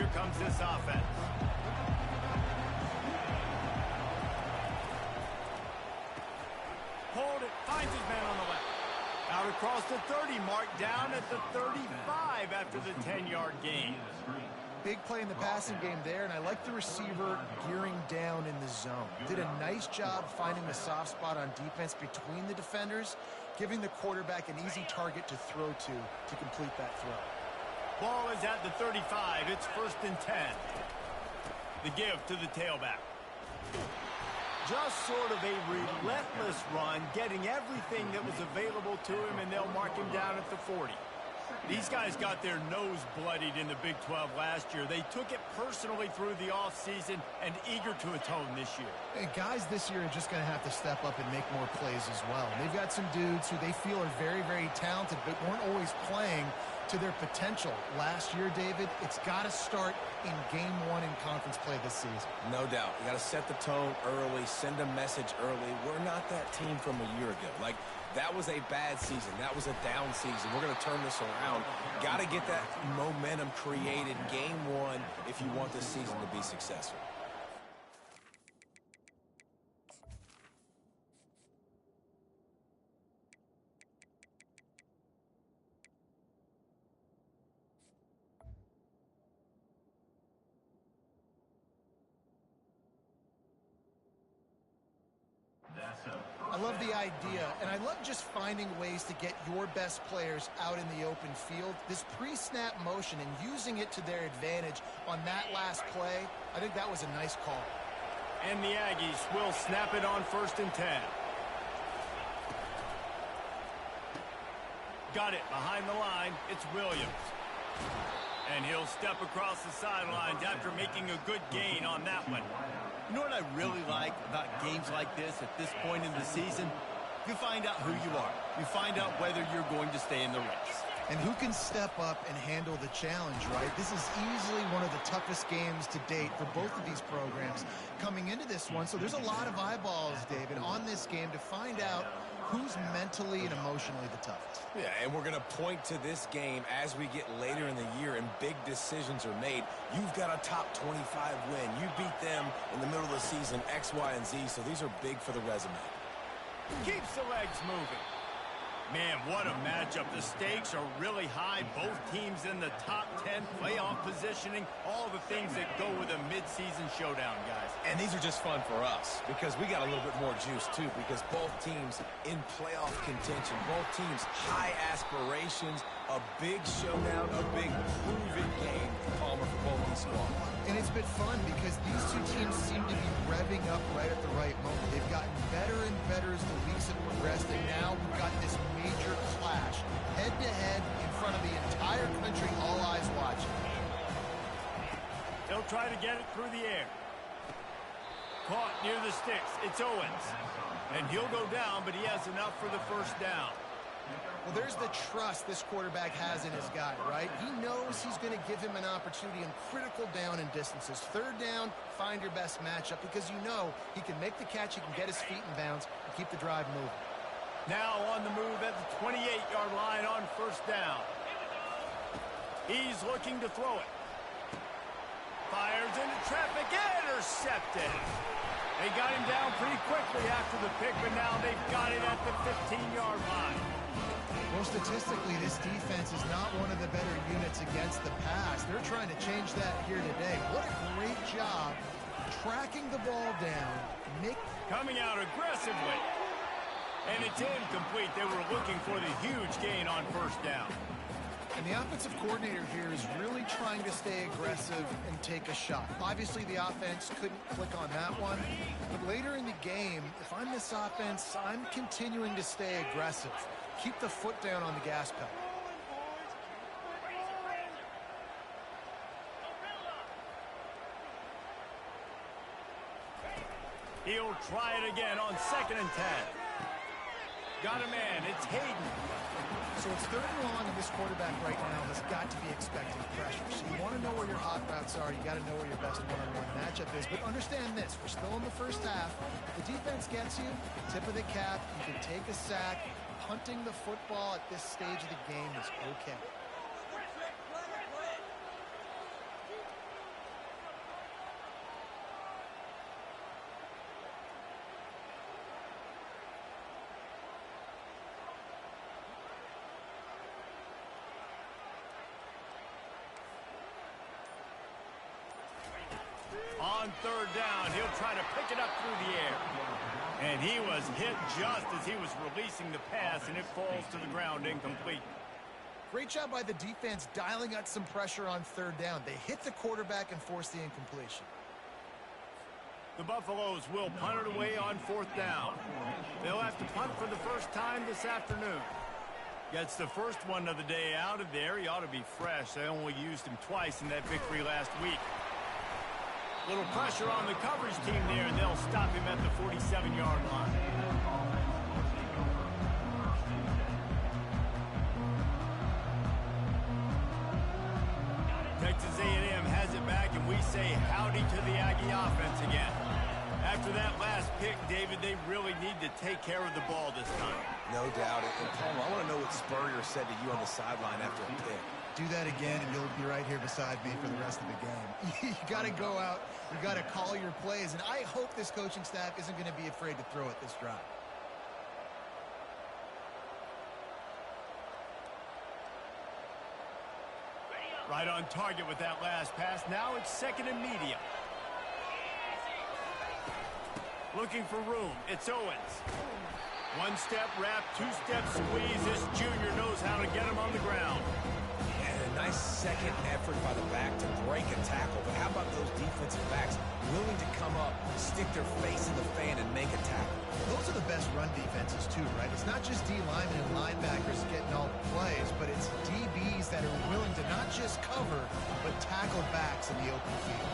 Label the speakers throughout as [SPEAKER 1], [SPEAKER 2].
[SPEAKER 1] here comes this offense. Hold it, finds his man on the left. Out across the 30 mark, down at the 35 after the 10-yard gain.
[SPEAKER 2] Big play in the passing game there, and I like the receiver gearing down in the zone. Did a nice job finding the soft spot on defense between the defenders, giving the quarterback an easy target to throw to complete that throw.
[SPEAKER 1] Ball is at the 35. It's 1st and 10. The give to the tailback. Just sort of a relentless run, getting everything that was available to him, and they'll mark him down at the 40. These guys got their nose bloodied in the Big 12 last year. They took it personally through the offseason and eager to atone this year.
[SPEAKER 2] And guys this year are just going to have to step up and make more plays as well. They've got some dudes who they feel are very, very talented but weren't always playing to their potential. Last year, David, it's got to start in Game 1 in conference play this season.
[SPEAKER 3] No doubt. You got to set the tone early, send a message early. We're not that team from a year ago. Like, that was a bad season. That was a down season. We're going to turn this around. Got to get that momentum created Game 1 if you want this season to be successful.
[SPEAKER 2] I love the idea, and I love just finding ways to get your best players out in the open field. This pre-snap motion and using it to their advantage on that last play, I think that was a nice call.
[SPEAKER 1] And the Aggies will snap it on 1st and 10. Got it behind the line. It's Williams. And he'll step across the sidelines after making a good gain on that one.
[SPEAKER 4] You know what I really like about games like this at this point in the season? You find out who you are. You find out whether you're going to stay in the race.
[SPEAKER 2] And who can step up and handle the challenge, right? This is easily one of the toughest games to date for both of these programs coming into this one. So there's a lot of eyeballs, David, on this game to find out who's mentally and emotionally the toughest.
[SPEAKER 3] Yeah, and we're going to point to this game as we get later in the year and big decisions are made. You've got a top 25 win. You beat them in the middle of the season, X, Y, and Z, so these are big for the resume.
[SPEAKER 1] Keeps the legs moving. Man, what a matchup. The stakes are really high. Both teams in the top 10, playoff positioning, all the things that go with a midseason showdown, guys.
[SPEAKER 3] And these are just fun for us because we got a little bit more juice, too, because both teams in playoff contention, both teams high aspirations, a big showdown, a big proven game, Palmer, for both these squads.
[SPEAKER 2] And it's been fun because these two teams seem to be revving up right at the right moment. They've gotten better and better as the weeks have progressed, and now we've got this major clash, head-to-head in front of the entire country, all eyes watching.
[SPEAKER 1] They'll try to get it through the air. Caught near the sticks. It's Owens. And he'll go down, but he has enough for the 1st down.
[SPEAKER 2] Well, there's the trust this quarterback has in his guy, right? He knows he's going to give him an opportunity in critical down and distances. 3rd down, find your best matchup because you know he can make the catch, he can get his feet in bounds, and keep the drive moving.
[SPEAKER 1] Now on the move at the 28-yard line on 1st down. He's looking to throw it. Fires into traffic, intercepted. They got him down pretty quickly after the pick, but now they've got it at the 15-yard line.
[SPEAKER 2] Well, statistically, this defense is not one of the better units against the pass. They're trying to change that here today. What a great job tracking the ball down.
[SPEAKER 1] Coming out aggressively. And it's incomplete. They were looking for the huge gain on 1st down.
[SPEAKER 2] And the offensive coordinator here is really trying to stay aggressive and take a shot. Obviously, the offense couldn't click on that one. But later in the game, if I'm this offense, I'm continuing to stay aggressive. Keep the foot down on the gas pedal.
[SPEAKER 1] He'll try it again on 2nd and 10. Got a man. It's Hayden.
[SPEAKER 2] So it's 3rd and long, and this quarterback right now has got to be expecting pressure. So you want to know where your hot routes are. You got to know where your best one-on-one matchup is. But understand this: we're still in the 1st half. If the defense gets you, tip of the cap. You can take a sack. Punting the football at this stage of the game is okay.
[SPEAKER 1] On third down, he'll try to pick it up through the air. And he was hit just as he was releasing the pass, and it falls to the ground incomplete.
[SPEAKER 2] Great job by the defense dialing out some pressure on third down. They hit the quarterback and forced the incompletion.
[SPEAKER 1] The Buffaloes will punt it away on fourth down. They'll have to punt for the first time this afternoon. Gets the first one of the day out of there. He ought to be fresh. They only used him twice in that victory last week. Little pressure on the coverage team there, and they'll stop him at the 47-yard line. Texas A&M has it back, and we say howdy to the Aggie offense again. After that last pick, David, they really need to take care of the ball this time.
[SPEAKER 3] No doubt. And Palmer, I want to know what Spurrier said to you on the sideline after a pick.
[SPEAKER 2] Do that again, and you'll be right here beside me for the rest of the game. You got to go out. You got to call your plays, and I hope this coaching staff isn't going to be afraid to throw it this drive.
[SPEAKER 1] Right on target with that last pass. Now it's second and medium. Looking for room. It's Owens. One-step wrap, two-step squeeze. This junior knows how to get him on the ground.
[SPEAKER 3] And a nice second effort by the back to break a tackle. But how about those defensive backs willing to come up, stick their face in the fan, and make a tackle?
[SPEAKER 2] Those are the best run defenses, too, right? It's not just D linemen and linebackers getting all the plays, but it's DBs that are willing to not just cover, but tackle backs in the open field.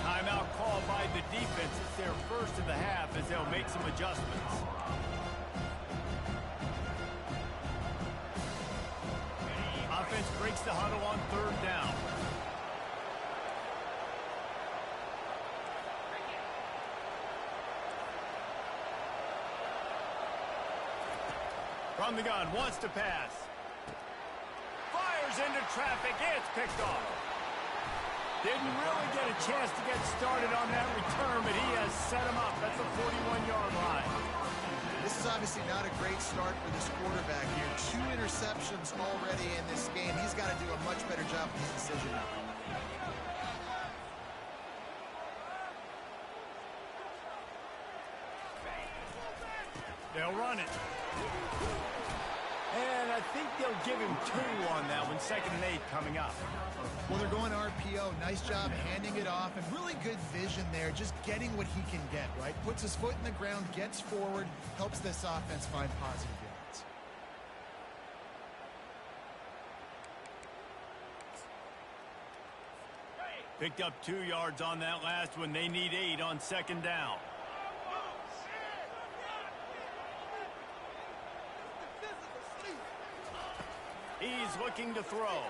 [SPEAKER 1] Timeout called by the defense. It's their first of the half as they'll make some adjustments. Offense breaks the huddle on third down. From the gun, wants to pass. Fires into traffic. It's picked off. Didn't really get a chance to get started on that return, but he has set him up at the 41-yard line.
[SPEAKER 2] This is obviously not a great start for this quarterback here. 2 interceptions already in this game. He's got to do a much better job with his decision making.
[SPEAKER 1] They'll run it. And I think they'll give him 2 on that one. Second and 8 coming up.
[SPEAKER 2] Well, they're going RPO. Nice job handing it off, and really good vision there, just getting what he can get, right? Puts his foot in the ground, gets forward, helps this offense find positive yards.
[SPEAKER 1] Picked up 2 yards on that last one. They need 8 on second down. He's looking to throw.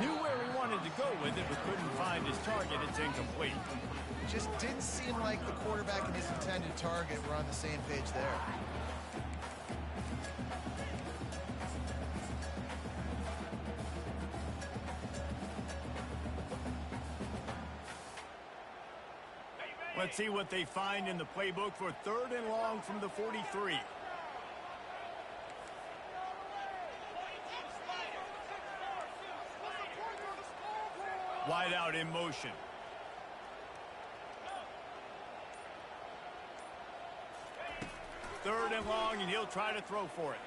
[SPEAKER 1] Knew where he wanted to go with it, but couldn't find his target. It's incomplete.
[SPEAKER 2] Just didn't seem like the quarterback and his intended target were on the same page there.
[SPEAKER 1] Let's see what they find in the playbook for third and long from the 43. Wide out in motion. Third and long, and he'll try to throw for it.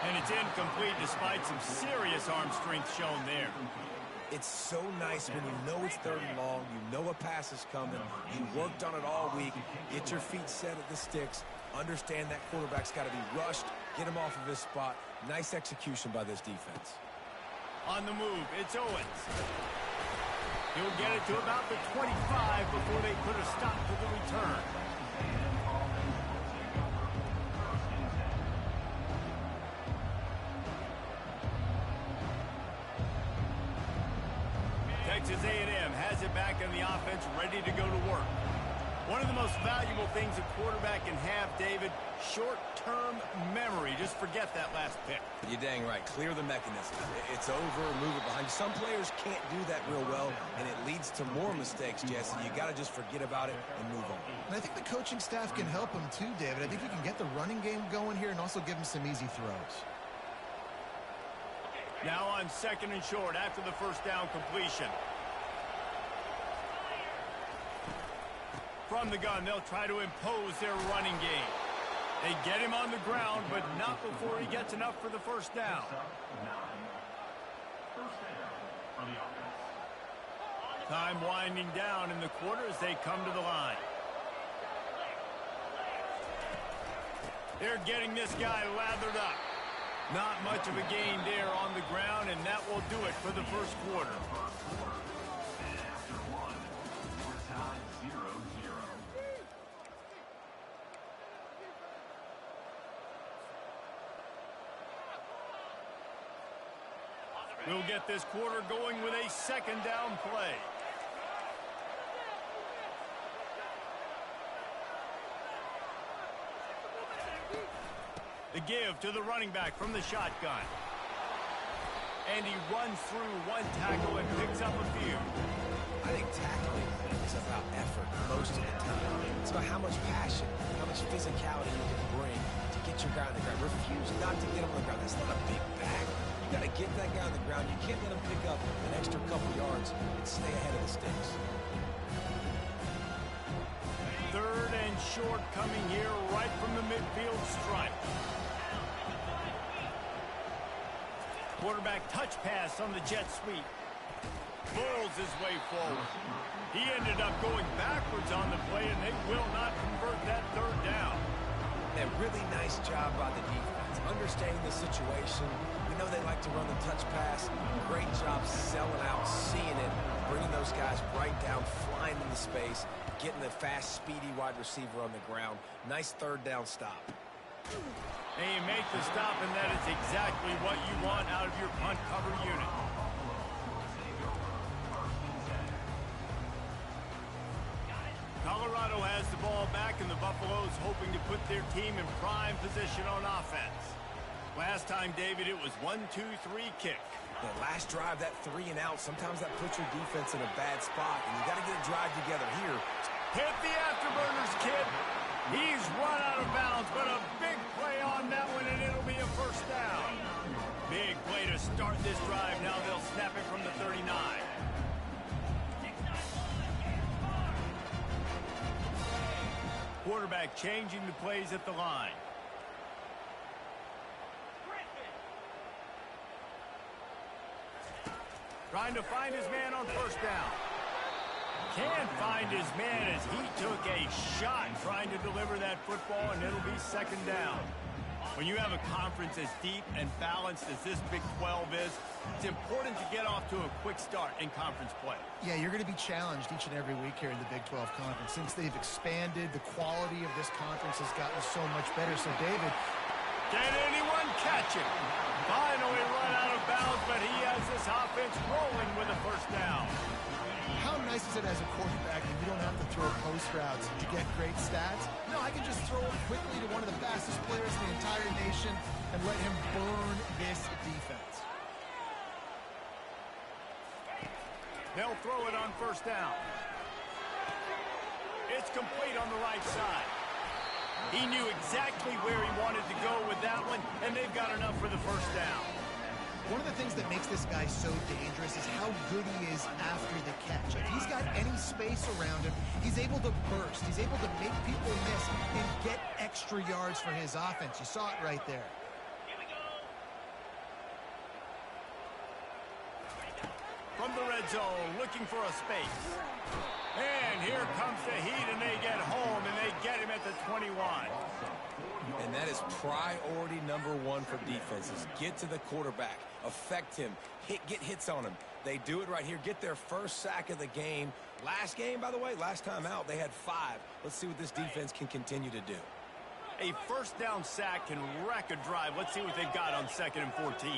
[SPEAKER 1] And it's incomplete despite some serious arm strength shown there.
[SPEAKER 3] It's so nice when you know it's third and long, you know a pass is coming, you worked on it all week, get your feet set at the sticks, understand that quarterback's got to be rushed, get him off of his spot. Nice execution by this defense.
[SPEAKER 1] On the move, it's Owens. He'll get it to about the 25 before they put a stop to the return. Texas A&M has it back on the offense, ready to go to work. One of the most valuable things a quarterback can have, David, short-term memory. Just forget that last pick.
[SPEAKER 3] You're dang right. Clear the mechanism. It's over, move it behind. Some players can't do that real well, and it leads to more mistakes, Jesse. You got to just forget about it and move on.
[SPEAKER 2] And I think the coaching staff can help him too, David. I think he can get the running game going here and also give him some easy throws.
[SPEAKER 1] Now on second and short after the first down completion. From the gun, they'll try to impose their running game. They get him on the ground, but not before he gets enough for the first down. Time winding down in the quarter as they come to the line. They're getting this guy lathered up. Not much of a gain there on the ground, and that will do it for the first quarter. We'll get this quarter going with a second down play. The give to the running back from the shotgun. And he runs through one tackle and picks up a few.
[SPEAKER 3] I think tackling is about effort most of the time. It's about how much passion, how much physicality you can bring to get your guy on the ground. Refuse not to get him on the ground. That's not a big back. You got to get that guy on the ground. You can't let him pick up an extra couple yards and stay ahead of the sticks.
[SPEAKER 1] Third and short coming here right from the midfield stripe. Quarterback touch pass on the jet sweep. Bulls his way forward. He ended up going backwards on the play, and they will not convert that third down.
[SPEAKER 3] A really nice job by the defense, understanding the situation. We know they like to run the touch pass. Great job selling out, seeing it, bringing those guys right down, flying into space, getting the fast, speedy wide receiver on the ground. Nice third down stop.
[SPEAKER 1] And you make the stop, and that is exactly what you want out of your punt cover unit. Colorado has the ball back, and the Buffaloes hoping to put their team in prime position on offense. Last time, David, it was 1-2-3 kick.
[SPEAKER 3] The last drive, that 3 and out, sometimes that puts your defense in a bad spot, and you got to get a drive together here.
[SPEAKER 1] Hit the afterburners, kid. He's run out of bounds, but a big play on that one, and it'll be a first down. Big play to start this drive. Now they'll snap it from the 39. Quarterback changing the plays at the line. Trying to find his man on first down. Can't find his man as he took a shot trying to deliver that football, and it'll be second down. When you have a conference as deep and balanced as this Big 12 is, it's important to get off to a quick start in conference play.
[SPEAKER 2] Yeah, you're going to be challenged each and every week here in the Big 12 Conference. Since they've expanded, the quality of this conference has gotten so much better. So, David,
[SPEAKER 1] can anyone catch it? Finally run out of bounds, but he has this offense rolling with a first down.
[SPEAKER 2] how nice is it as a quarterback that you don't have to throw post routes to get great stats? No, I can just throw it quickly to one of the fastest players in the entire nation and let him burn this defense.
[SPEAKER 1] They'll throw it on first down. It's complete on the right side. He knew exactly where he wanted to go with that one, and they've got enough for the first down.
[SPEAKER 2] One of the things that makes this guy so dangerous is how good he is after the catch. If he's got any space around him, he's able to burst. He's able to make people miss and get extra yards for his offense. You saw it right there.
[SPEAKER 1] From the red zone, looking for a space. And here comes the heat, and they get home, and they get him at the 21.
[SPEAKER 3] And that is priority number one for defenses. Get to the quarterback. Affect him. Get hits on him. They do it right here. Get their first sack of the game. Last game, by the way, last time out, they had 5. Let's see what this defense can continue to do.
[SPEAKER 1] A first down sack can wreck a drive. Let's see what they've got on 2nd and 14.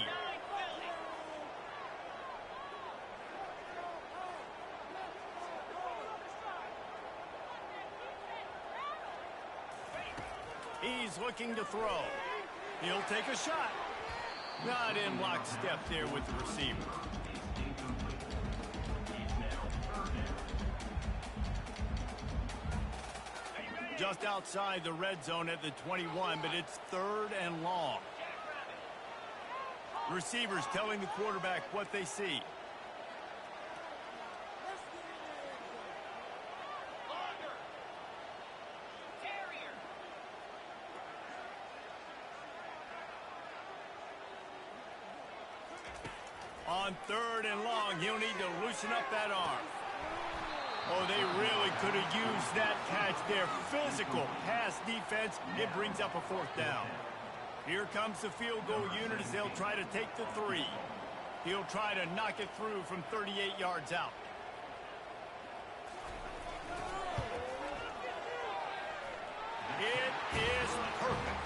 [SPEAKER 1] He's looking to throw. He'll take a shot. Not in lockstep there with the receiver. Just outside the red zone at the 21, but it's 3rd and long. Receivers telling the quarterback what they see. On 3rd and long, he'll need to loosen up that arm. Oh, they really could have used that catch there. Physical pass defense. It brings up a 4th down. Here comes the field goal unit as they'll try to take the 3. He'll try to knock it through from 38 yards out. It is perfect.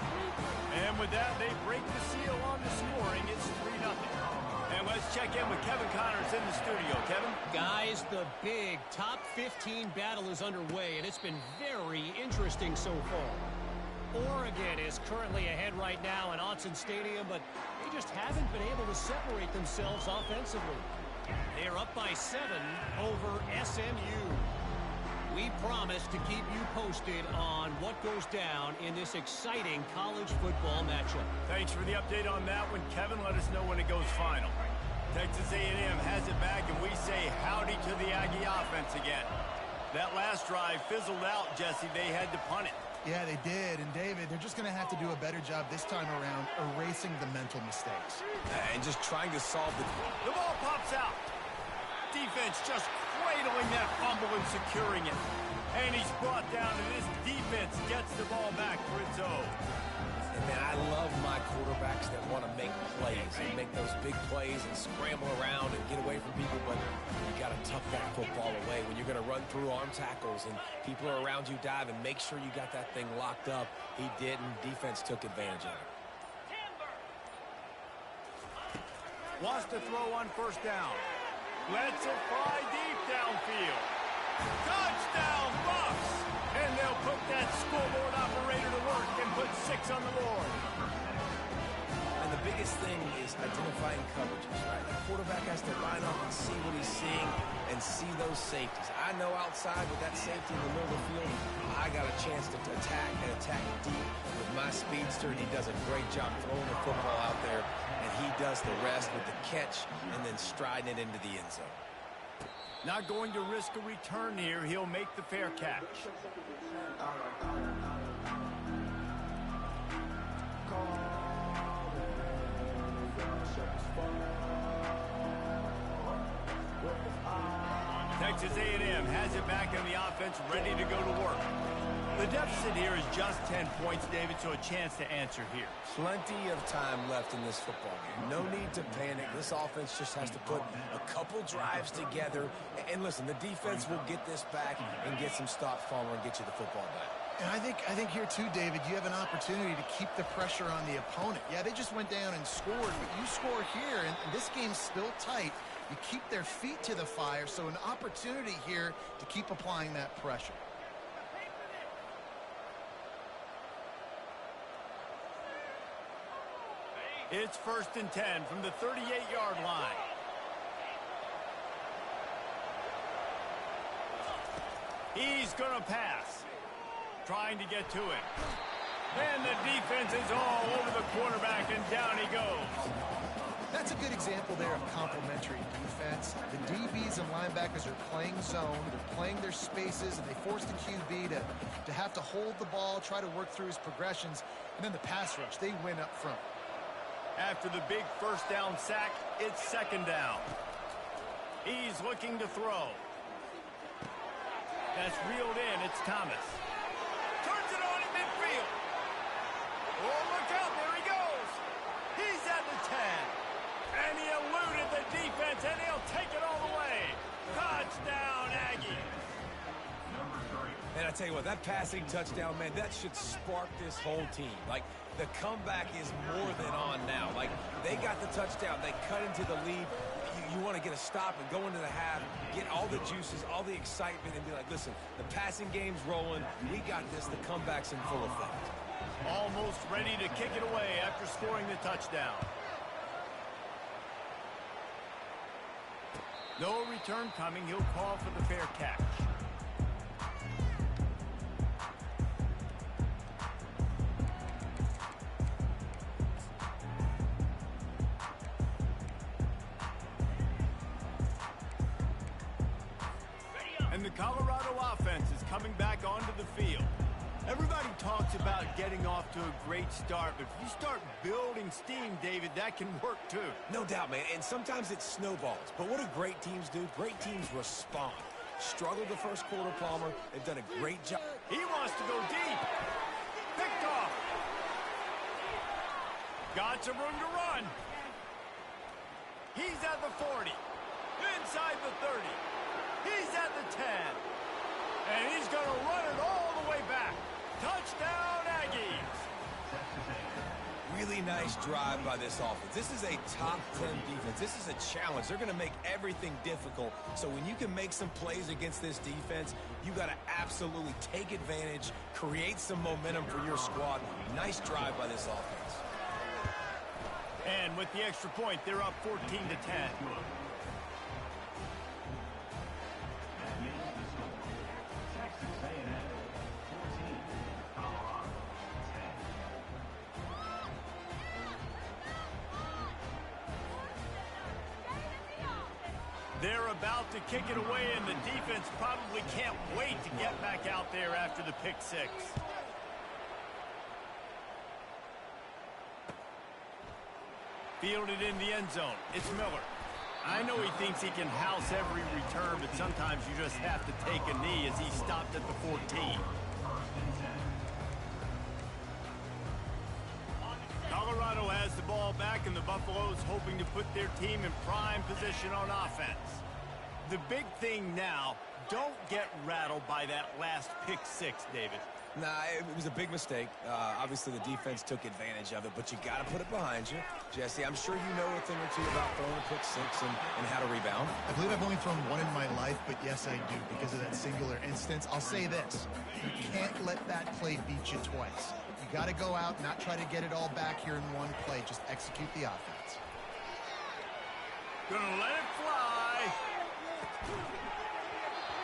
[SPEAKER 1] And with that, they break the seal on the scoring. It's 3-0. And let's check in with Kevin Connors in the studio. Kevin?
[SPEAKER 5] Guys, the big top 15 battle is underway, and it's been very interesting so far. Oregon is currently ahead right now in Autzen Stadium, but they just haven't been able to separate themselves offensively. They are up by 7 over SMU. We promise to keep you posted on what goes down in this exciting college football matchup.
[SPEAKER 1] Thanks for the update on that one, Kevin. Let us know when it goes final. Texas A&M has it back, and we say howdy to the Aggie offense again. That last drive fizzled out, Jesse. They had to punt it.
[SPEAKER 2] Yeah, they did. And, David, they're just going to have to do a better job this time around erasing the mental mistakes.
[SPEAKER 3] And just trying to solve
[SPEAKER 1] The ball pops out. Defense just cradling that fumble and securing it. And he's brought down, and this defense gets the ball back for its own.
[SPEAKER 3] And, man, I love my quarterbacks that want to make plays and make those big plays and scramble around and get away from people, but you got to tuck that football away when you're going to run through arm tackles and people are around you diving. Make sure you got that thing locked up. He didn't. Defense took advantage of it.
[SPEAKER 1] Wants to throw on 1st down. Lets it fly deep downfield. Touchdown, Bucks! And they'll put that scoreboard operator to work and put 6 on the board.
[SPEAKER 3] And the biggest thing is identifying coverages, right? The quarterback has to line up and see what he's seeing and see those safeties. I know outside with that safety in the middle of the field, I got a chance to attack and attack deep with my speedster, and he does a great job throwing the football out there, and he does the rest with the catch and then striding it into the end zone.
[SPEAKER 1] Not going to risk a return here. He'll make the fair catch. Texas A&M has it back in the offense, ready to go to work. The deficit here is just 10 points, David, so a chance to answer here.
[SPEAKER 3] Plenty of time left in this football game. No need to panic. This offense just has to put a couple drives together. And listen, the defense will get this back and get some stops following and get you the football back.
[SPEAKER 2] And I think here too, David, you have an opportunity to keep the pressure on the opponent. Yeah, they just went down and scored, but you score here, and this game's still tight. You keep their feet to the fire, so an opportunity here to keep applying that pressure.
[SPEAKER 1] It's 1st and 10 from the 38-yard line. He's going to pass. Trying to get to it. And the defense is all over the quarterback, and down he goes.
[SPEAKER 2] That's a good example there of complementary defense. The DBs and linebackers are playing zone. They're playing their spaces, and they force the QB to have to hold the ball, try to work through his progressions. And then the pass rush, they win up front.
[SPEAKER 1] After the big 1st down sack, it's 2nd down. He's looking to throw. That's reeled in. It's Thomas. Turns it on in midfield. Oh, look out. There he goes. He's at the 10. And he eluded the defense, and he'll take it all the way. Touchdown, Aggie.
[SPEAKER 3] And I tell you what, that passing touchdown, man, that should spark this whole team. Like, the comeback is more than on now. Like, they got the touchdown. They cut into the lead. You want to get a stop and go into the half, get all the juices, all the excitement, and be like, listen, the passing game's rolling. We got this. The comeback's in full effect.
[SPEAKER 1] Almost ready to kick it away after scoring the touchdown. No return coming. He'll call for the fair catch. And the Colorado offense is coming back onto the field. Everybody talks about getting off to a great start, but if you start building steam, David, that can work too.
[SPEAKER 3] No doubt, man, and sometimes it snowballs. But what do great teams do? Great teams respond. Struggled the first quarter, Palmer. They've done a great job.
[SPEAKER 1] He wants to go deep. Picked off. Got some room to run. He's at the 40. Inside the 30. He's at the 10. And he's going to run it all the way back. Touchdown, Aggies.
[SPEAKER 3] Really nice drive by this offense. This is a top 10 defense. This is a challenge. They're going to make everything difficult. So when you can make some plays against this defense, you got to absolutely take advantage, create some momentum for your squad. Nice drive by this offense.
[SPEAKER 1] And with the extra point, they're up 14-10. They're about to kick it away, and the defense probably can't wait to get back out there after the pick six. Fielded in the end zone. It's Miller. I know he thinks he can house every return, but sometimes you just have to take a knee as he stopped at the 14. Colorado has the ball back, and the Buffaloes hoping to put their team in prime position on offense. The big thing now, don't get rattled by that last pick six, David.
[SPEAKER 3] Nah, it was a big mistake. Obviously, the defense took advantage of it, but you got to put it behind you. Jesse, I'm sure you know a thing or two about throwing a pick six and how to rebound.
[SPEAKER 2] I believe I've only thrown one in my life, but yes, I do, because of that singular instance. I'll say this. You can't let that play beat you twice. You got to go out, not try to get it all back here in one play. Just execute the offense.
[SPEAKER 1] Gonna let it fly.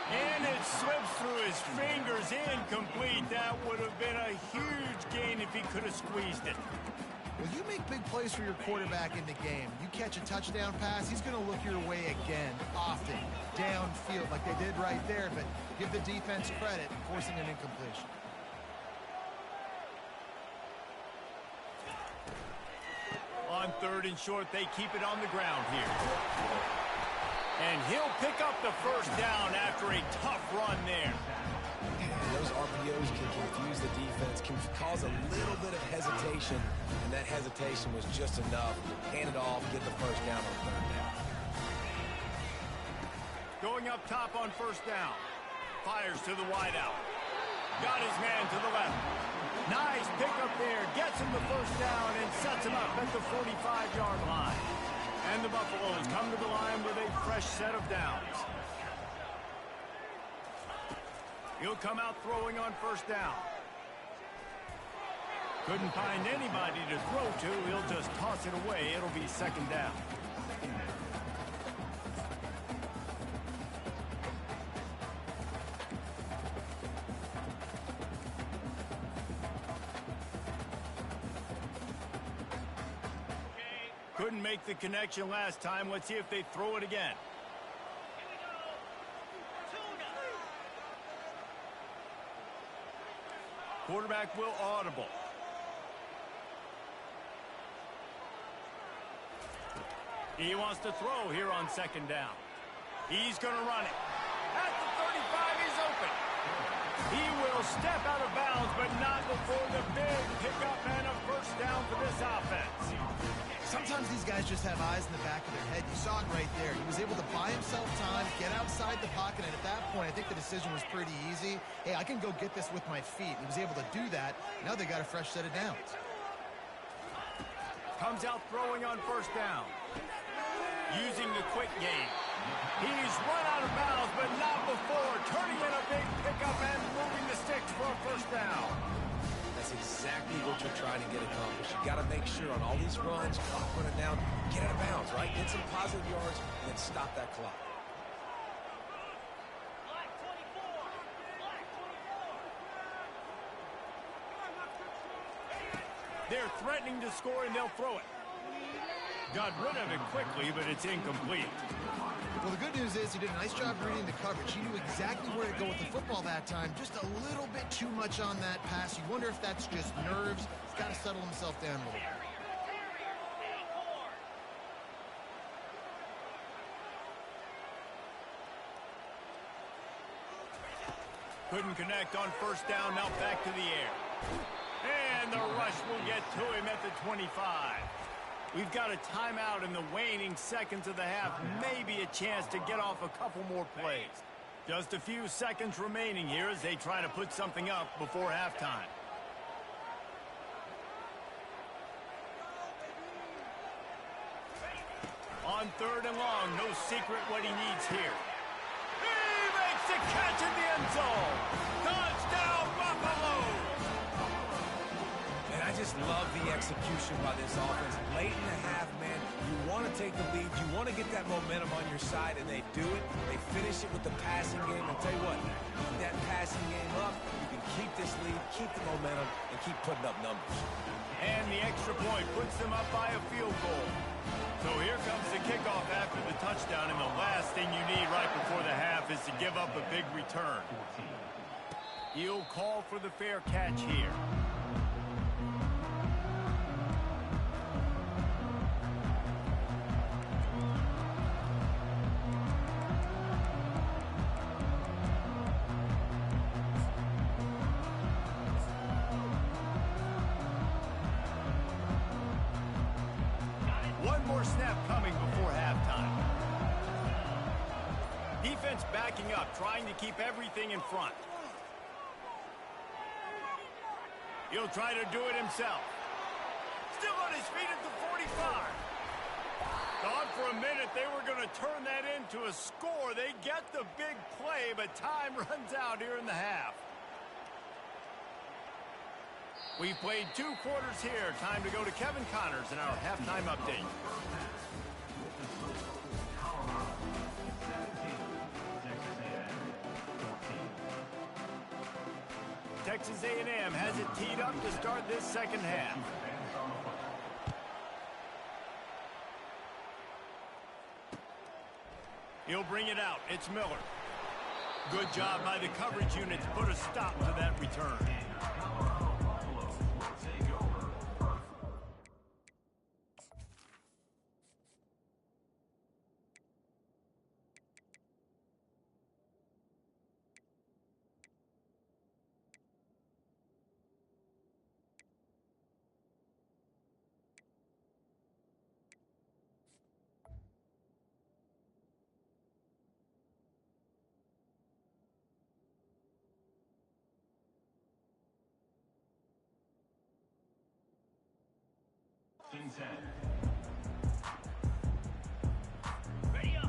[SPEAKER 1] And it slips through his fingers, incomplete. That would have been a huge gain if he could have squeezed it.
[SPEAKER 2] Well, you make big plays for your quarterback in the game. You catch a touchdown pass, he's going to look your way again, often, downfield like they did right there, but give the defense credit, forcing an incompletion.
[SPEAKER 1] On third and short, they keep it on the ground here. And he'll pick up the first down after a tough run there.
[SPEAKER 3] And those RPOs can confuse the defense, can cause a little bit of hesitation, and that hesitation was just enough. Hand it off, get the first down on third down.
[SPEAKER 1] Going up top on first down. Fires to the wideout. Got his man to the left. Nice pickup there. Gets him the first down and sets him up at the 45-yard line. And the Buffaloes come to the line with a fresh set of downs. He'll come out throwing on first down. Couldn't find anybody to throw to. He'll just toss it away. It'll be second down. Couldn't make the connection last time. Let's see if they throw it again. Quarterback will audible. He wants to throw here on second down. He's going to run it. At the 35, he's open. He will step out of bounds, but not before the big pickup and a first down for this offense.
[SPEAKER 2] Sometimes these guys just have eyes in the back of their head. You saw it right there. He was able to buy himself time, get outside the pocket, and at that point, I think the decision was pretty easy. Hey, I can go get this with my feet. He was able to do that. Now they got a fresh set of downs.
[SPEAKER 1] Comes out throwing on first down. Using the quick game. He's run out of bounds, but not before. Turning in a big pickup and moving the sticks for a first down.
[SPEAKER 3] That's exactly what you're trying to get accomplished. You got to make sure on all these runs, clock running down, get out of bounds, right? Get some positive yards, and then stop that clock. They're
[SPEAKER 1] threatening to score, and they'll throw it. got rid of it quickly, but it's incomplete.
[SPEAKER 2] Well, the good news is he did a nice job reading the coverage. He knew exactly where to go with the football that time. Just a little bit too much on that pass. You wonder if that's just nerves. He's got to settle himself down a little bit.
[SPEAKER 1] Couldn't connect on first down, now back to the air. And the rush will get to him at the 25. We've got a timeout in the waning seconds of the half. Maybe a chance to get off a couple more plays. Just a few seconds remaining here as they try to put something up before halftime. On third and long, no secret what he needs here. He makes the catch in the end zone. Touchdown, Buffalo!
[SPEAKER 3] And I just love the execution by this offense. Late in the half, man, you want to take the lead. You want to get that momentum on your side, and they do it. They finish it with the passing game. And tell you what, keep that passing game up. You can keep this lead, keep the momentum, and keep putting up numbers.
[SPEAKER 1] And the extra point puts them up by a field goal. So here comes the kickoff after the touchdown, and the last thing you need right before the half is to give up a big return. He'll call for the fair catch here. One more snap coming before halftime. Defense backing up, trying to keep everything in front. He'll try to do it himself. Still on his feet at the 45. Thought for a minute they were going to turn that into a score. They get the big play, but time runs out here in the half. We've played 2 quarters here. Time to go to Kevin Connors in our halftime update. Texas A&M has it teed up to start this second half. He'll bring it out. It's Miller. Good job by the coverage unit to put a stop to that return.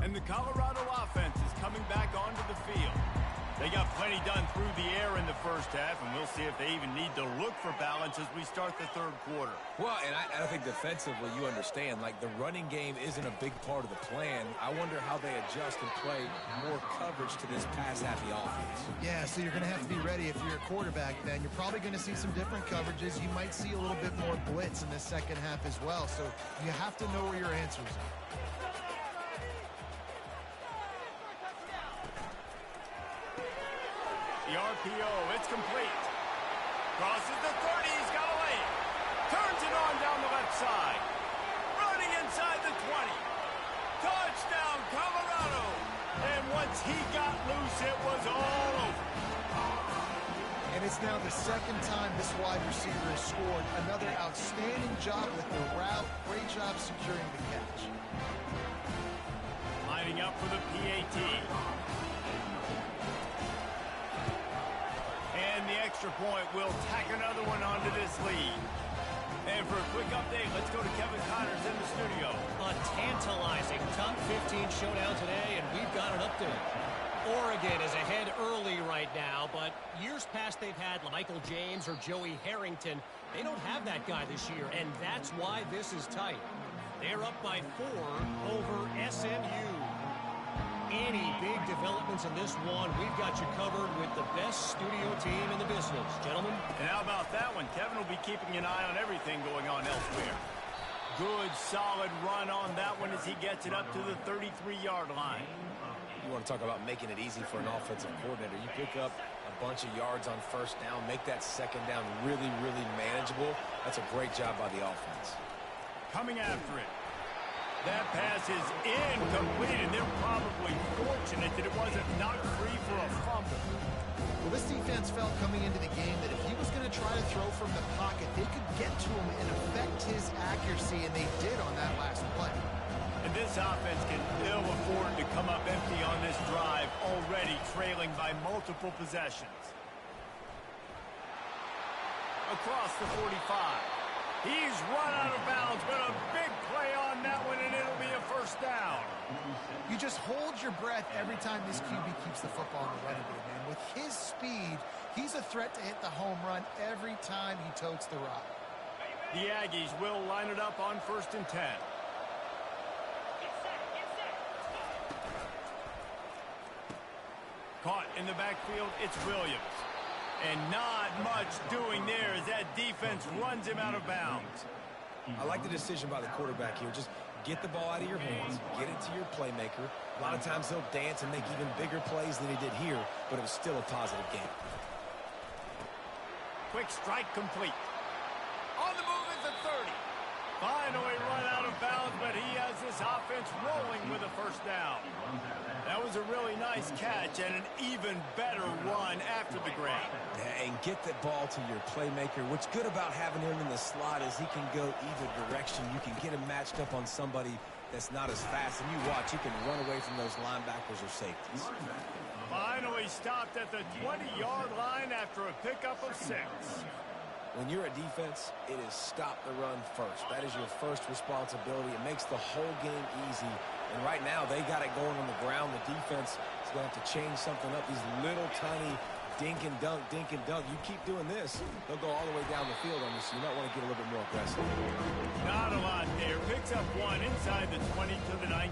[SPEAKER 1] And the Colorado offense is coming back onto the field. They got plenty done through the air in the first half, and we'll see if they even need to look for balance as we start the third quarter.
[SPEAKER 3] Well, and I think defensively, you understand, like the running game isn't a big part of the plan. I wonder how they adjust and play more coverage to this pass-happy offense.
[SPEAKER 2] Yeah, so you're going to have to be ready if you're a quarterback then. You're probably going to see some different coverages. You might see a little bit more blitz in the second half as well. So you have to know where your answers are.
[SPEAKER 1] The RPO, it's complete. Crosses the 30, he's got a lane. Turns it on down the left side. Running inside the 20. Touchdown, Colorado. And once he got loose, it was all over.
[SPEAKER 2] And it's now the second time this wide receiver has scored. Another outstanding job with the route. Great job securing the catch.
[SPEAKER 1] Lining up for the PAT. And the extra point will tack another one onto this lead. And for a quick update, let's go to Kevin Connors in the studio.
[SPEAKER 5] A tantalizing top 15 showdown today, and we've got an update. Oregon is ahead early right now, but years past they've had Michael James or Joey Harrington. They don't have that guy this year, and that's why this is tight. They're up by 4 over SMU. Any big developments in this one, we've got you covered with the best studio team in the business. Gentlemen?
[SPEAKER 1] And how about that one? Kevin will be keeping an eye on everything going on elsewhere. Good, solid run on that one as he gets it up to the 33-yard line.
[SPEAKER 3] You want to talk about making it easy for an offensive coordinator. You pick up a bunch of yards on first down, make that second down really, really manageable. That's a great job by the offense.
[SPEAKER 1] Coming after it. That pass is incomplete, and they're probably fortunate that it wasn't knocked free for a fumble.
[SPEAKER 2] Well, this defense felt coming into the game that if he was going to try to throw from the pocket, they could get to him and affect his accuracy, and they did on that last play.
[SPEAKER 1] And this offense can ill afford to come up empty on this drive, already trailing by multiple possessions. Across the 45. He's run out of bounds, but a big play on that one, and it'll be a first down.
[SPEAKER 2] You just hold your breath every time this QB keeps the football in the running game, man. With his speed, he's a threat to hit the home run every time he totes the rock.
[SPEAKER 1] The Aggies will line it up on 1st and 10. Caught in the backfield, it's Williams. And not much doing there as that defense runs him out of bounds.
[SPEAKER 3] I like the decision by the quarterback here. Just get the ball out of your hands, get it to your playmaker. A lot of times he'll dance and make even bigger plays than he did here, but it was still a positive game.
[SPEAKER 1] Quick strike complete. On the move is the 30. Finally run out of bounds, but he has this offense rolling with a first down. That was a really nice catch and an even better run after the grab.
[SPEAKER 3] And get the ball to your playmaker. What's good about having him in the slot is he can go either direction. You can get him matched up on somebody that's not as fast. And you watch, he can run away from those linebackers or safeties.
[SPEAKER 1] Finally stopped at the 20-yard line after a pickup of 6.
[SPEAKER 3] When you're a defense, it is stop the run first. That is your first responsibility. It makes the whole game easy. And right now, they got it going on the ground. The defense is going to have to change something up. These little tiny dink and dunk, dink and dunk. You keep doing this, they'll go all the way down the field on you, so you might want to get a little bit more aggressive.
[SPEAKER 1] Not a lot there. Picks up 1 inside the 20 to the 19.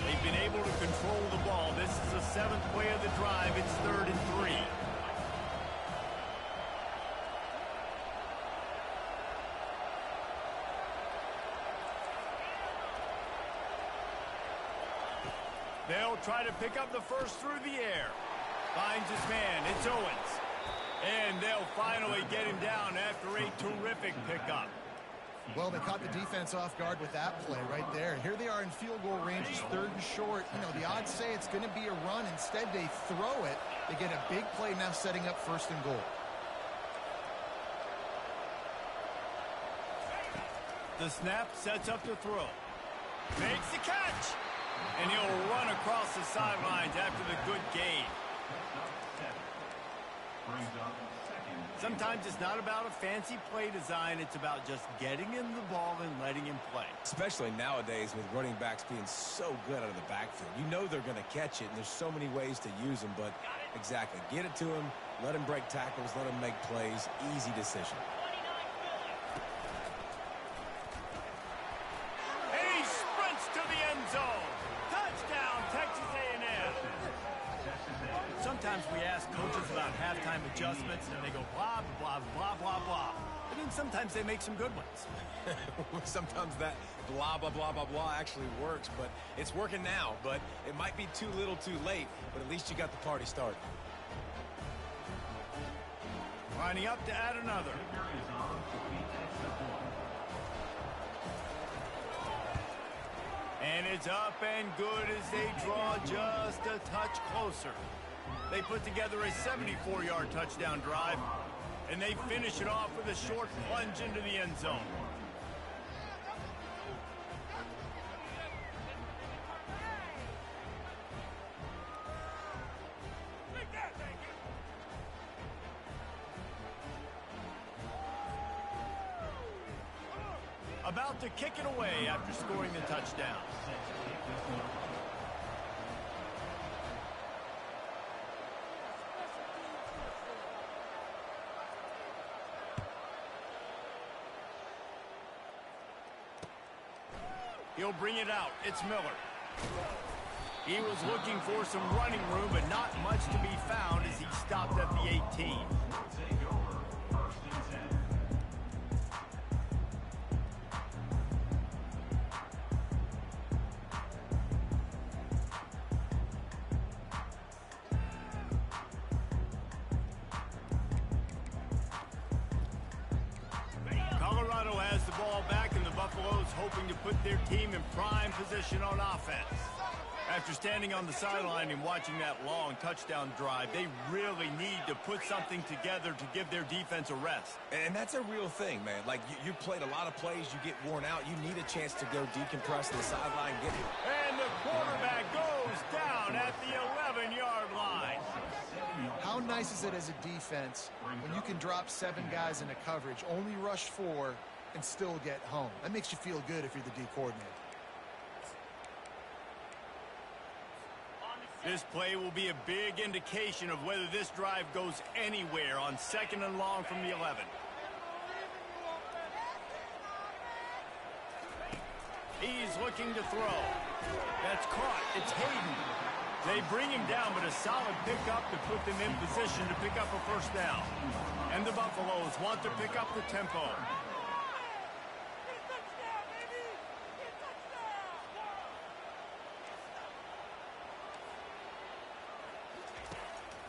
[SPEAKER 1] They've been able to control the ball. This is the 7th play of the drive. It's 3rd and 3. They'll try to pick up the first through the air. Finds his man. It's Owens. And they'll finally get him down after a terrific pickup.
[SPEAKER 2] Well, they caught the defense off guard with that play right there. Here they are in field goal range. It's 3rd and short. You know, the odds say it's going to be a run. Instead, they throw it. They get a big play now setting up 1st and goal.
[SPEAKER 1] The snap sets up to throw. Makes the catch. And he'll run across the sidelines after the good gain. Sometimes it's not about a fancy play design. It's about just getting him the ball and letting him play.
[SPEAKER 3] Especially nowadays with running backs being so good out of the backfield. You know they're going to catch it, and there's so many ways to use them. But exactly, get it to him, let him break tackles, let him make plays. Easy decision.
[SPEAKER 1] And he sprints to the end zone. Touchdown, Texas A&M. Sometimes we ask coaches about halftime adjustments, and they go blah, blah, blah, blah, blah. And then sometimes they make some good ones.
[SPEAKER 3] Sometimes that blah, blah, blah, blah, blah actually works, but it's working now. But it might be too little too late, but at least you got the party started.
[SPEAKER 1] Lining up to add another. And it's up and good as they draw just a touch closer. They put together a 74-yard touchdown drive, and they finish it off with a short plunge into the end zone. About to kick it away after scoring the touchdown. He'll bring it out. It's Miller. He was looking for some running room, but not much to be found as he stopped at the 18. Colorado has the ball back, and the Buffaloes hoping to put their team in prime position on offense. After standing on the sideline and watching that long touchdown drive, they really need to put something together to give their defense a rest.
[SPEAKER 3] And that's a real thing, man. Like, you played a lot of plays, you get worn out, you need a chance to go decompress on the sideline, get it.
[SPEAKER 1] And the quarterback goes down at the 11-yard line.
[SPEAKER 2] How nice is it as a defense when you can drop 7 guys into coverage, only rush 4, and still get home? That makes you feel good if you're the D coordinator.
[SPEAKER 1] This play will be a big indication of whether this drive goes anywhere on 2nd and long from the 11. He's looking to throw. That's caught. It's Hayden. They bring him down, but a solid pickup to put them in position to pick up a first down. And the Buffaloes want to pick up the tempo.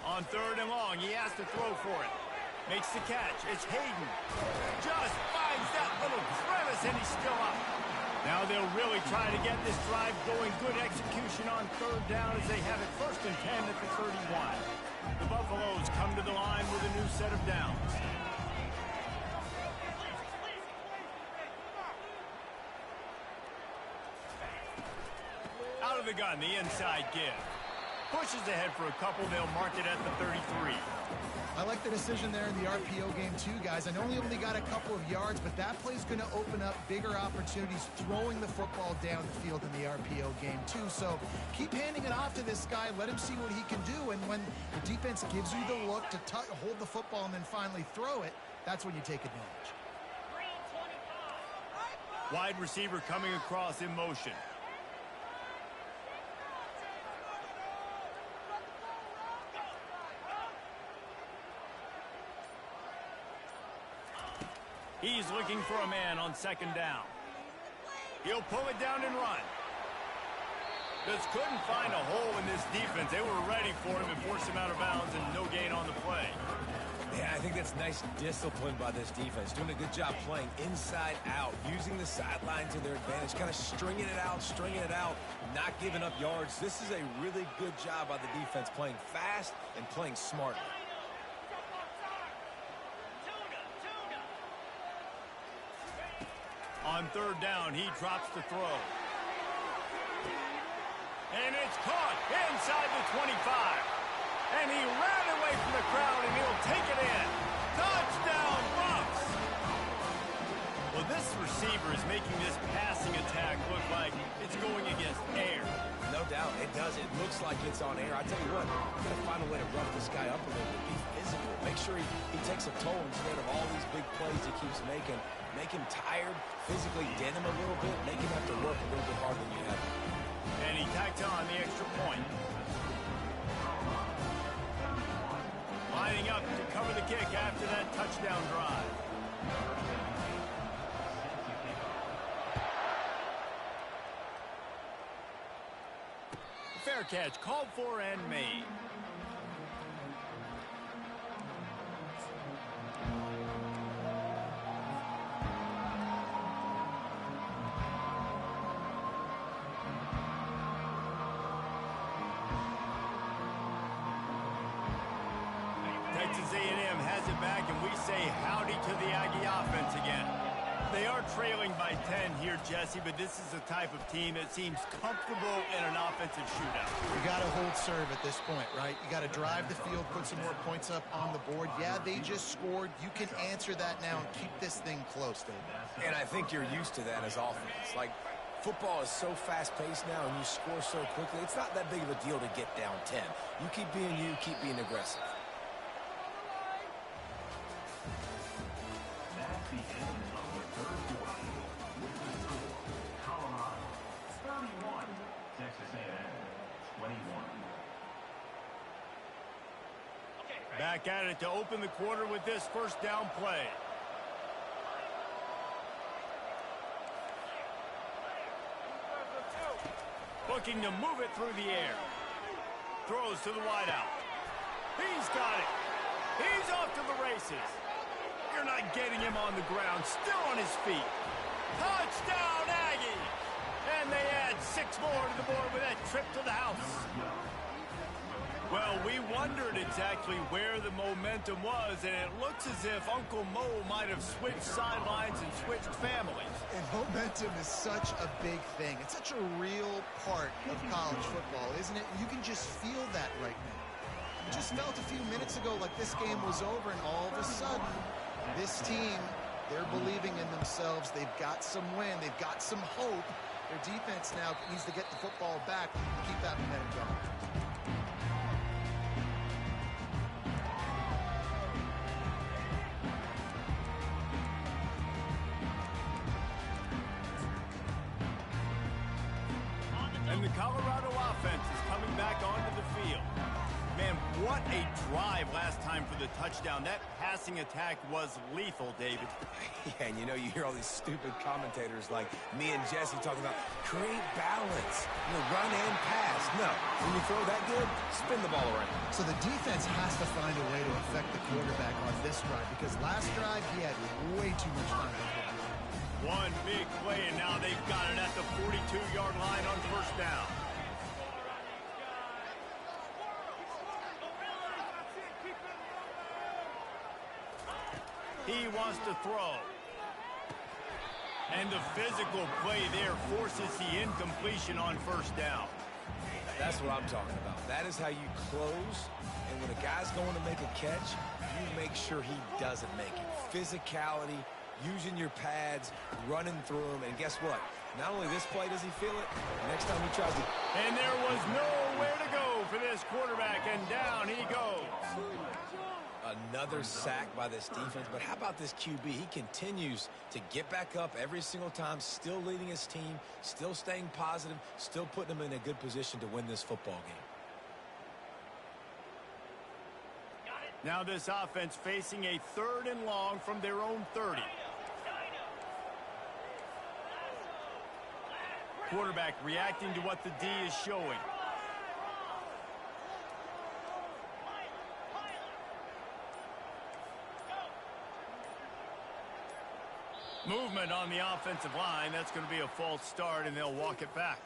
[SPEAKER 1] On 3rd and long, he has to throw for it. Makes the catch. It's Hayden. Just finds that little crevice, and he's still up. Now they'll really try to get this drive going. Good execution on 3rd down as they have it 1st and 10 at the 31. The Buffaloes come to the line with a new set of downs. Out of the gun, the inside give. Pushes ahead for a couple. They'll mark it at the 33.
[SPEAKER 2] I like the decision there in the RPO game too, guys. I know he only got a couple of yards, but that play's going to open up bigger opportunities throwing the football down the field in the RPO game too. So keep handing it off to this guy. Let him see what he can do. And when the defense gives you the look to hold the football and then finally throw it, that's when you take advantage.
[SPEAKER 1] Wide receiver coming across in motion. He's looking for a man on 2nd down. He'll pull it down and run. Just couldn't find a hole in this defense. They were ready for him and forced him out of bounds, and no gain on the play.
[SPEAKER 3] Yeah, I think that's nice discipline by this defense. Doing a good job playing inside out, using the sideline to their advantage, kind of stringing it out, not giving up yards. This is a really good job by the defense, playing fast and playing smartly.
[SPEAKER 1] On 3rd down, he drops to throw. And it's caught inside the 25. And he ran away from the crowd, and he'll take it in. Touchdown, Bucs! Well, this receiver is making this passing attack look like it's going against air.
[SPEAKER 3] No doubt, it does. It looks like it's on air. I tell you what, you got to find a way to rough this guy up a little bit. Be physical. Make sure he takes a toll instead of all these big plays he keeps making. Make him tired, physically dent him a little bit, make him have to work a little bit harder than you have.
[SPEAKER 1] And he tacked on the extra point. Lining up to cover the kick after that touchdown drive. Fair catch called for and made. Texas A&M has it back, and we say howdy to the Aggie offense again. They are trailing by 10 here, Jesse, but this is the type of team that seems comfortable in an offensive shootout.
[SPEAKER 2] You got to hold serve at this point, right? You got to drive the field, put some more points up on the board. Yeah, they just scored. You can answer that now and keep this thing close, David.
[SPEAKER 3] And I think you're used to that as offense. Like, football is so fast-paced now, and you score so quickly, it's not that big of a deal to get down 10. You keep being you, keep being aggressive.
[SPEAKER 6] That's the end of the third quarter. With the score, Colorado 31, Texas A&M
[SPEAKER 1] Back at it to open the quarter with this first down play. Looking to move it through the air. Throws to the wideout. He's got it. He's off to the races. You're not getting him on the ground. Still on his feet. Touchdown, Aggies! And they add 6 more to the board with that trip to the house. Well, we wondered exactly where the momentum was, and it looks as if Uncle Mo might have switched sidelines and switched families.
[SPEAKER 2] And momentum is such a big thing. It's such a real part of college football, isn't it? You can just feel that right now. It just felt a few minutes ago like this game was over, and all of a sudden, this team, they're believing in themselves. They've got some wind. They've got some hope. Their defense now needs to get the football back and keep that momentum going.
[SPEAKER 1] And the Colorado offense is coming back onto the field. Man, what a drive last time for the touchdown. That passing attack was lethal, David.
[SPEAKER 3] Yeah, and you know, you hear all these stupid commentators like me and Jesse talking about create balance, run and pass. No, when you throw that good, spin the ball around.
[SPEAKER 2] So the defense has to find a way to affect the quarterback on this drive, because last drive he had way too much time to throw.
[SPEAKER 1] One big play, and now they've got it at the 42-yard line on first down. He wants to throw. And the physical play there forces the incompletion on first down.
[SPEAKER 3] That's what I'm talking about. That is how you close, and when a guy's going to make a catch, you make sure he doesn't make it. Physicality, using your pads, running through them, and guess what? Not only this play does he feel it, next time he tries to...
[SPEAKER 1] And there was nowhere to go for this quarterback, and down he goes.
[SPEAKER 3] Another sack by this defense, but how about this QB? He continues to get back up every single time, still leading his team, still staying positive, still putting them in a good position to win this football game.
[SPEAKER 1] Now this offense facing a 3rd and long from their own 30. Quarterback reacting to what the D is showing. Movement on the offensive line. That's going to be a false start, and they'll walk it back.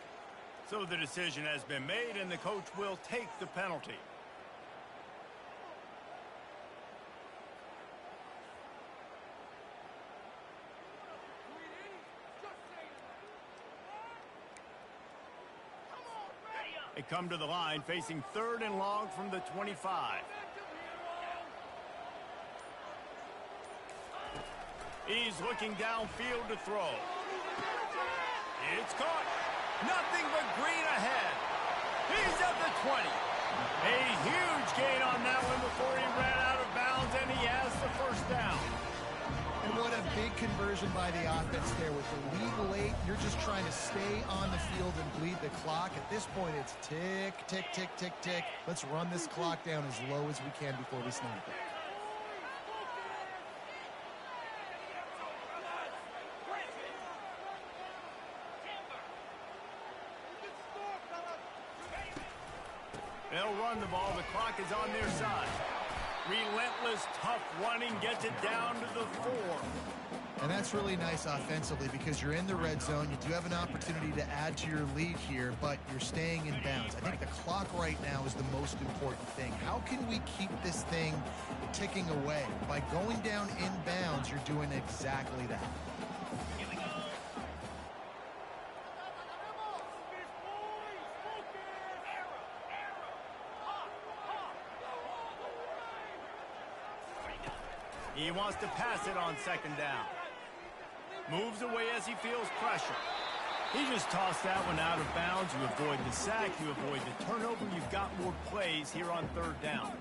[SPEAKER 1] So the decision has been made, and the coach will take the penalty. They come to the line facing 3rd and long from the 25. He's looking downfield to throw. It's caught. Nothing but green ahead. He's at the 20. A huge gain on that one before he ran out of bounds, and he has the first down.
[SPEAKER 2] And what a big conversion by the offense there. With the lead late, you're just trying to stay on the field and bleed the clock. At this point, it's tick, tick, tick, tick, tick. Let's run this clock down as low as we can before we snap it.
[SPEAKER 1] They'll run the ball. The clock is on their side. Relentless, tough running gets it down to the 4.
[SPEAKER 2] And that's really nice offensively, because you're in the red zone. You do have an opportunity to add to your lead here, but you're staying in bounds. I think the clock right now is the most important thing. How can we keep this thing ticking away? By going down in bounds, you're doing exactly that.
[SPEAKER 1] He wants to pass it on 2nd down. Moves away as he feels pressure. He just tossed that one out of bounds. You avoid the sack. You avoid the turnover. You've got more plays here on 3rd down.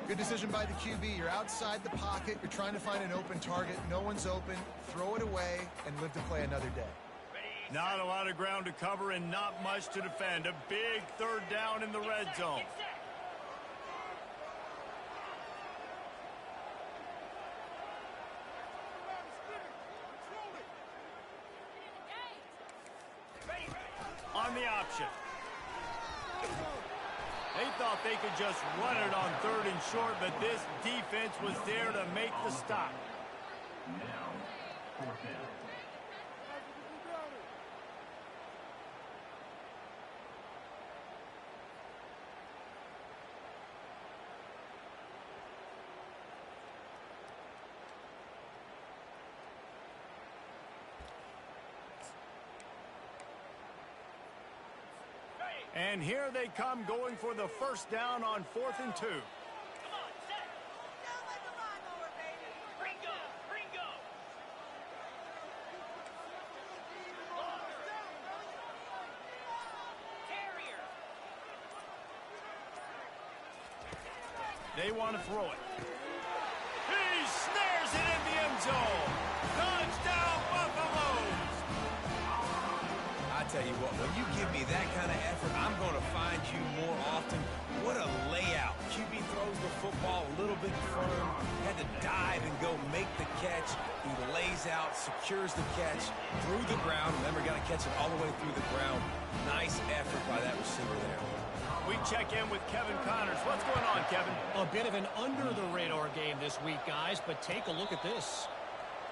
[SPEAKER 2] Good decision by the QB. You're outside the pocket. You're trying to find an open target. No one's open. Throw it away and live to play another day.
[SPEAKER 1] Not a lot of ground to cover and not much to defend. A big 3rd down in the red zone. on the option. They thought they could just run it on 3rd and short, but this defense was there to make the stop.
[SPEAKER 6] Now, 4th down.
[SPEAKER 1] And here they come going for the first down on 4th and 2. They want to throw it. He snares it in the end zone. Touchdown, Buffaloes!
[SPEAKER 3] I tell you what, when you give me that kind of effort, I'm going to find you more often. What a layout. QB throws the football a little bit firm, had to dive and go make the catch. He lays out, secures the catch through the ground. Remember, got to catch it all the way through the ground. Nice effort by that receiver there.
[SPEAKER 1] We check in with Kevin Connors. What's going on, Kevin?
[SPEAKER 5] A bit of an under-the-radar game this week, guys, but take a look at this.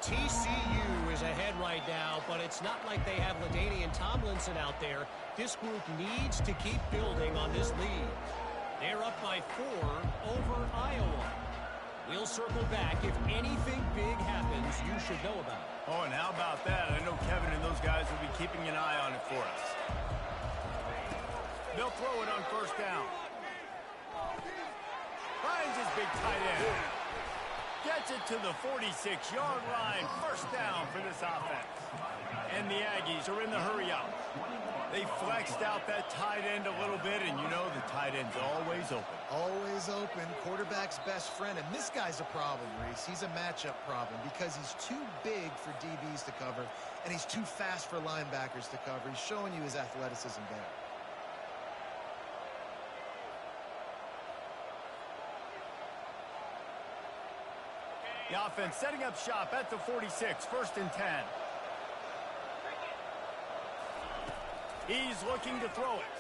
[SPEAKER 5] TCU is ahead right now, but it's not like they have LaDainian Tomlinson out there. This group needs to keep building on this lead. They're up by 4 over Iowa. We'll circle back. If anything big happens, you should know about it.
[SPEAKER 1] Oh, and how about that? I know Kevin and those guys will be keeping an eye on it for us. They'll throw it on 1st down. Finds his big tight end. Gets it to the 46-yard line. 1st down for this offense. And the Aggies are in the hurry-up. They flexed out that tight end a little bit, and you know the tight end's always open.
[SPEAKER 2] Always open. Quarterback's best friend. And this guy's a problem, Reese. He's a matchup problem because he's too big for DBs to cover, and he's too fast for linebackers to cover. He's showing you his athleticism there.
[SPEAKER 1] The offense setting up shop at the 46, 1st and 10. He's looking to throw it.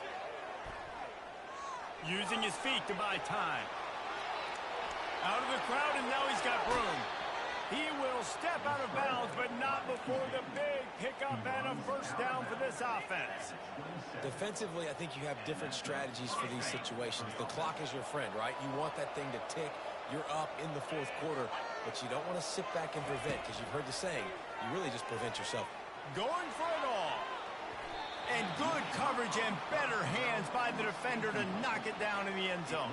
[SPEAKER 1] Using his feet to buy time. Out of the crowd, and now he's got room. He will step out of bounds, but not before the big pickup and a 1st down for this offense.
[SPEAKER 3] Defensively, I think you have different strategies for these situations. The clock is your friend, right? You want that thing to tick. You're up in the 4th quarter, but you don't want to sit back and prevent, because you've heard the saying, you really just prevent yourself.
[SPEAKER 1] Going for it all. And good coverage and better hands by the defender to knock it down in the end zone.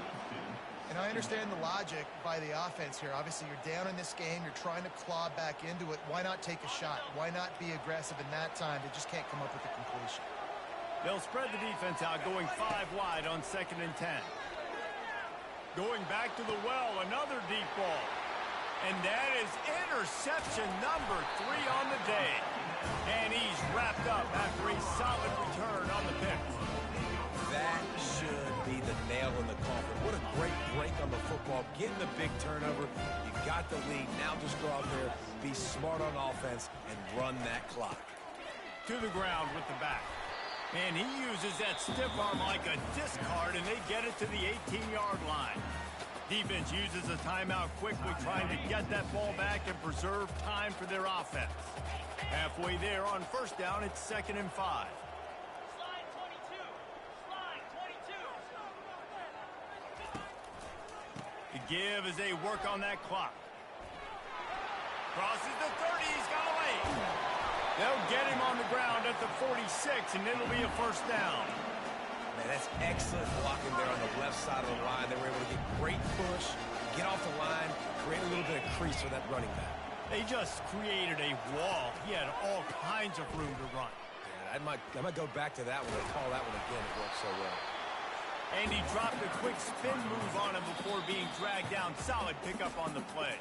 [SPEAKER 2] And I understand the logic by the offense here. Obviously, you're down in this game. You're trying to claw back into it. Why not take a shot? Why not be aggressive in that time? They just can't come up with a completion.
[SPEAKER 1] They'll spread the defense out, going 5 wide on 2nd and 10. Going back to the well, another deep ball. And that is interception number 3 on the day. And he's wrapped up after a solid return on the pick.
[SPEAKER 3] That should be the nail in the coffin. What a great break on the football. Getting the big turnover. You got the lead. Now just go out there, be smart on offense, and run that clock.
[SPEAKER 1] To the ground with the back. And he uses that stiff arm like a discard, and they get it to the 18-yard line. Defense uses a timeout quickly, trying to get that ball back and preserve time for their offense. Halfway there on 1st down, it's 2nd and 5.
[SPEAKER 7] Slide 22. Slide 22.
[SPEAKER 1] The give as they work on that clock. Crosses the 30, he's got away. They'll get him on the ground at the 46, and it'll be a 1st down.
[SPEAKER 3] Man, that's excellent blocking there on the left side of the line. They were able to get great push, get off the line, create a little bit of crease for that running back.
[SPEAKER 1] They just created a wall. He had all kinds of room to run.
[SPEAKER 3] Yeah, I might go back to that one and call that one again. It worked so well.
[SPEAKER 1] And he dropped a quick spin move on him before being dragged down. Solid pickup on the play.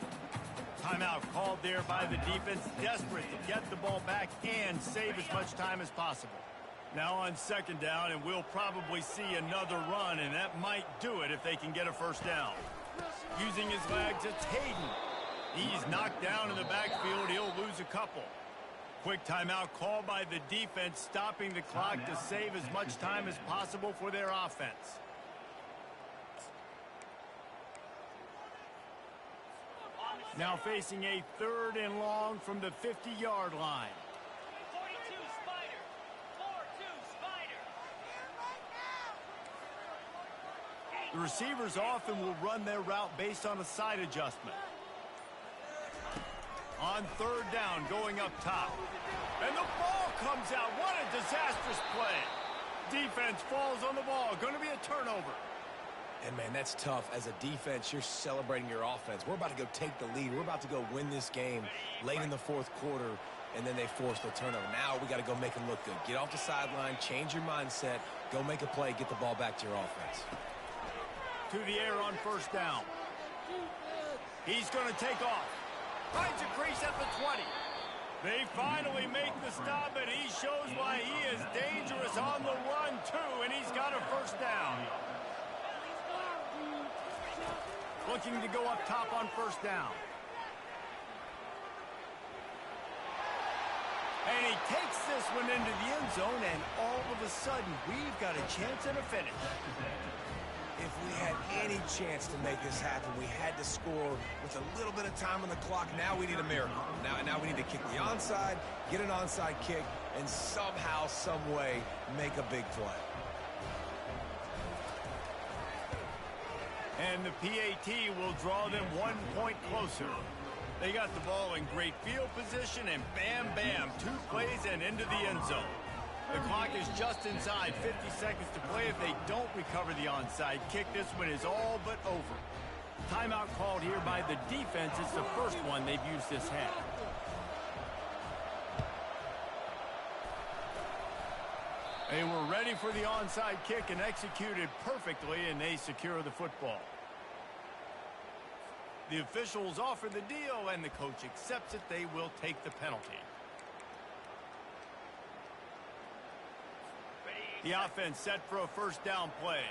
[SPEAKER 1] Timeout called there by the defense, desperate to get the ball back and save as much time as possible. Now on 2nd down, and we'll probably see another run, and that might do it if they can get a 1st down. Using his legs, it's Hayden. He's knocked down in the backfield. He'll lose a couple. Quick timeout called by the defense, stopping the clock to save as much time as possible for their offense. Now facing a 3rd and long from the 50-yard line.
[SPEAKER 7] 42 Spider. 4-2 Spider.
[SPEAKER 1] The receivers often will run their route based on a side adjustment. On 3rd down, going up top. And the ball comes out. What a disastrous play. Defense falls on the ball. Going to be a turnover.
[SPEAKER 3] And, man, that's tough. As a defense, you're celebrating your offense. We're about to go take the lead. We're about to go win this game late in the 4th quarter, and then they force the turnover. Now we got to go make them look good. Get off the sideline, change your mindset, go make a play, get the ball back to your offense.
[SPEAKER 1] To the air on 1st down. He's going to take off. Finds a crease at the 20. They finally make the stop, and he shows why he is dangerous on the run, too, and he's got a 1st down. Looking to go up top on 1st down. And he takes this one into the end zone, and all of a sudden, we've got a chance at a finish.
[SPEAKER 3] If we had any chance to make this happen, we had to score with a little bit of time on the clock. Now we need a miracle. Now we need to kick the onside, get an onside kick, and somehow, some way, make a big play.
[SPEAKER 1] And the PAT will draw them 1 point closer. They got the ball in great field position, and bam, bam, 2 plays and into the end zone. The clock is just inside, 50 seconds to play. If they don't recover the onside kick, this one is all but over. Timeout called here by the defense. It's the first one they've used this half. They were ready for the onside kick and executed perfectly, and they secure the football. The officials offer the deal, and the coach accepts it. They will take the penalty. The offense set for a 1st down play.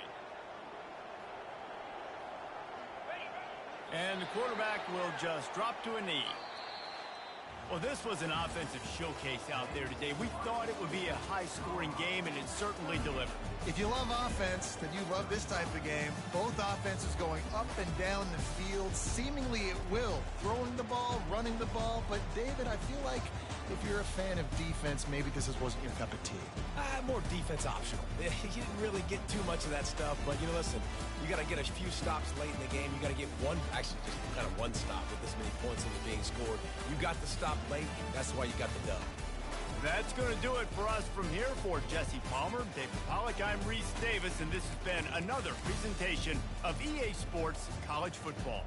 [SPEAKER 1] And the quarterback will just drop to a knee. Well, this was an offensive showcase out there today. We thought it would be a high-scoring game, and it certainly delivered.
[SPEAKER 2] If you love offense, then you love this type of game. Both offenses going up and down the field, seemingly at will. Throwing the ball, running the ball. But, David, I feel like if you're a fan of defense, maybe this wasn't your cup of tea.
[SPEAKER 3] More defense optional. You didn't really get too much of that stuff, but, listen, you got to get a few stops late in the game. You got to get one stop with this many points that are being scored. You got the stop late. That's why you got the dub.
[SPEAKER 1] That's going to do it for us from here. For Jesse Palmer, David Pollack, I'm Reese Davis, and this has been another presentation of EA Sports College Football.